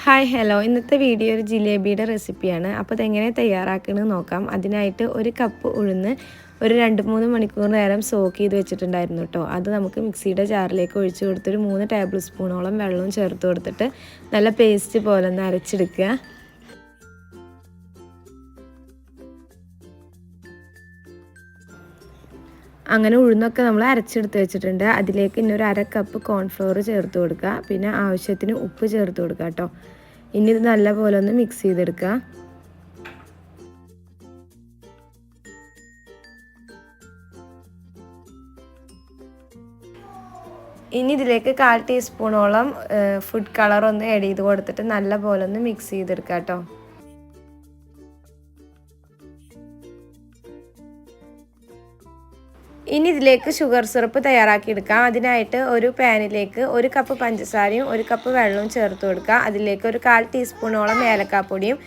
Hi hello ഇന്നത്തെ video ഒരു ജിലേബിയുടെ റെസിപ്പിയാണ്. അപ്പോൾ അതെങ്ങനെ തയ്യാറാക്കണമെന്ന് നോക്കാം. അതിനായിട്ട് ഒരു കപ്പ് ഉഴുന്ന് ഒരു 2-3 മണിക്കൂർ നേരം സോക്ക് ചെയ്ത് വെച്ചിട്ടുണ്ടായിരുന്നു കേട്ടോ. അത് നമുക്ക് മിക്സിയുടെ ജാറിലേക്ക് ഒഴിച്ച് കൊടുത്തൊരു 3 ടേബിൾ സ്പൂണോളം വെള്ളവും ചേർത്ത് കൊടുത്തിട്ട് നല്ല പേസ്റ്റ് പോലെ ഒന്ന് അരച്ചെടുക്കുക. അങ്ങനെ ഉഴുന്നൊക്കെ നമ്മൾ അരച്ചെടുത്ത് വെച്ചിട്ടുണ്ട്. അതിലേക്ക് ഇനി ഒരു 1/2 കപ്പ് കോൺഫ്ലവർ ചേർത്ത് കൊടുക്കുക. പിന്നെ ആവശ്യത്തിന് ഉപ്പ് ചേർത്ത് കൊടുക്കുക കേട്ടോ. ഇനി ഇത് നല്ലപോലെ ഒന്ന് മിക്സ് ചെയ്തെടുക്കുക. ഇനി ഇതിലേക്ക് 1/4 ടീസ്പൂണോളം ഫുഡ് കളർ ഒന്ന് ആഡ് ചെയ്ത് കൊടുത്തിട്ട് നല്ലപോലെ ഒന്ന് മിക്സ് ചെയ്തെടുക്കുക കേട്ടോ. ഇനി ഇതിലേക്ക് ഷുഗർ സിറപ്പ് തയ്യാറാക്കിയെടുക്കാം. അതിനായിട്ട് ഒരു പാനിലേക്ക് 1 കപ്പ് പഞ്ചസാരയും 1 കപ്പ് വെള്ളവും ചേർത്ത് കൊടുക്കുക. അതിലേക്ക് ഒരു 1/4 ടീസ്പൂണോളം ഏലക്കാപ്പൊടിയും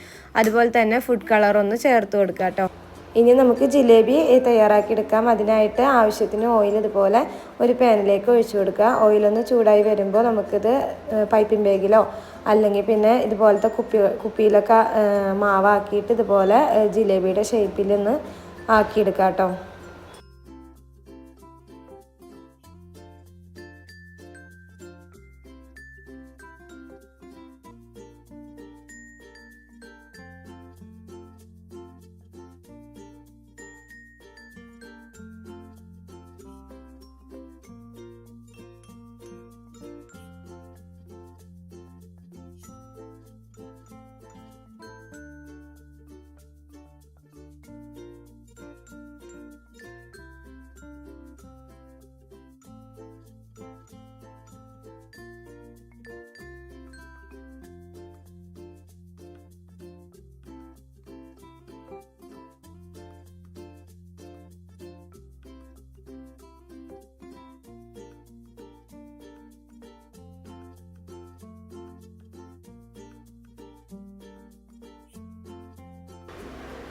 അതുപോലെ തന്നെ ഫുഡ് കളറൊന്ന് ചേർത്ത് കൊടുക്കുക കേട്ടോ. ഇനി നമുക്ക് ജിലേബി തയ്യാറാക്കിയെടുക്കാം. അതിനായിട്ട് ആവശ്യത്തിന് ഓയിൽ ഇതുപോലെ ഒരു പാനിലേക്ക് ഒഴിച്ചു കൊടുക്കുക. ഓയിലൊന്ന് ചൂടായി വരുമ്പോൾ നമുക്കിത് പൈപ്പിംഗ് ബാഗിലോ അല്ലെങ്കിൽ പിന്നെ ഇതുപോലത്തെ കുപ്പിയിലൊക്കെ മാവാക്കിയിട്ട് ഇതുപോലെ ജിലേബിയുടെ ഷേപ്പിലൊന്ന് ആക്കിയെടുക്കാം കേട്ടോ.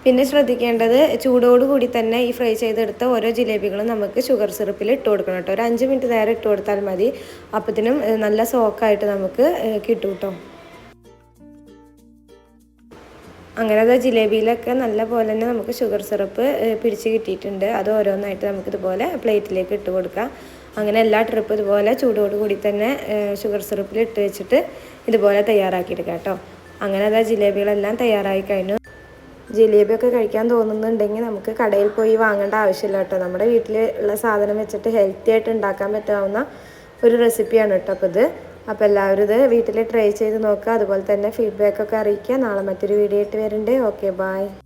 പിന്നെ ശ്രദ്ധിക്കേണ്ടത് ചൂടോടുകൂടി തന്നെ ഈ ഫ്രൈ ചെയ്തെടുത്ത ഓരോ ജിലേബികളും നമുക്ക് ഷുഗർ സിറപ്പിൽ ഇട്ട് കൊടുക്കണം കേട്ടോ. ഒരു 5 മിനിറ്റ് നേരം ഇട്ട് കൊടുത്താൽ മതി. അപ്പത്തിനും നല്ല സോക്കായിട്ട് നമുക്ക് കിട്ടും കേട്ടോ. അങ്ങനെ അത് ജിലേബിയിലൊക്കെ നല്ല പോലെ തന്നെ നമുക്ക് ഷുഗർ സിറപ്പ് പിടിച്ച് കിട്ടിയിട്ടുണ്ട്. അത് ഓരോന്നായിട്ട് നമുക്കിതുപോലെ പ്ലേറ്റിലേക്ക് ഇട്ട് കൊടുക്കാം. അങ്ങനെ എല്ലാ ട്രിപ്പ് ഇതുപോലെ ചൂടോടുകൂടി തന്നെ ഷുഗർ സിറപ്പിൽ ഇട്ട് വെച്ചിട്ട് ഇതുപോലെ തയ്യാറാക്കിയെടുക്കാം കേട്ടോ. അങ്ങനെ അത് ജിലേബികളെല്ലാം തയ്യാറായി കഴിഞ്ഞു. ജിലേബിയൊക്കെ കഴിക്കാൻ തോന്നുന്നുണ്ടെങ്കിൽ നമുക്ക് കടയിൽ പോയി വാങ്ങേണ്ട ആവശ്യമില്ല കേട്ടോ. നമ്മുടെ വീട്ടിലുള്ള സാധനം വെച്ചിട്ട് ഹെൽത്തി ആയിട്ട് ഉണ്ടാക്കാൻ പറ്റാവുന്ന ഒരു റെസിപ്പിയാണ് കേട്ടോ അപ്പോൾ എല്ലാവരും ഇത് വീട്ടിൽ ട്രൈ ചെയ്ത് നോക്കുക. അതുപോലെ തന്നെ ഫീഡ്ബാക്കൊക്കെ അറിയിക്കുക. നാളെ മറ്റൊരു വീഡിയോ ആയിട്ട് വരുന്നുണ്ട്. Okay, by.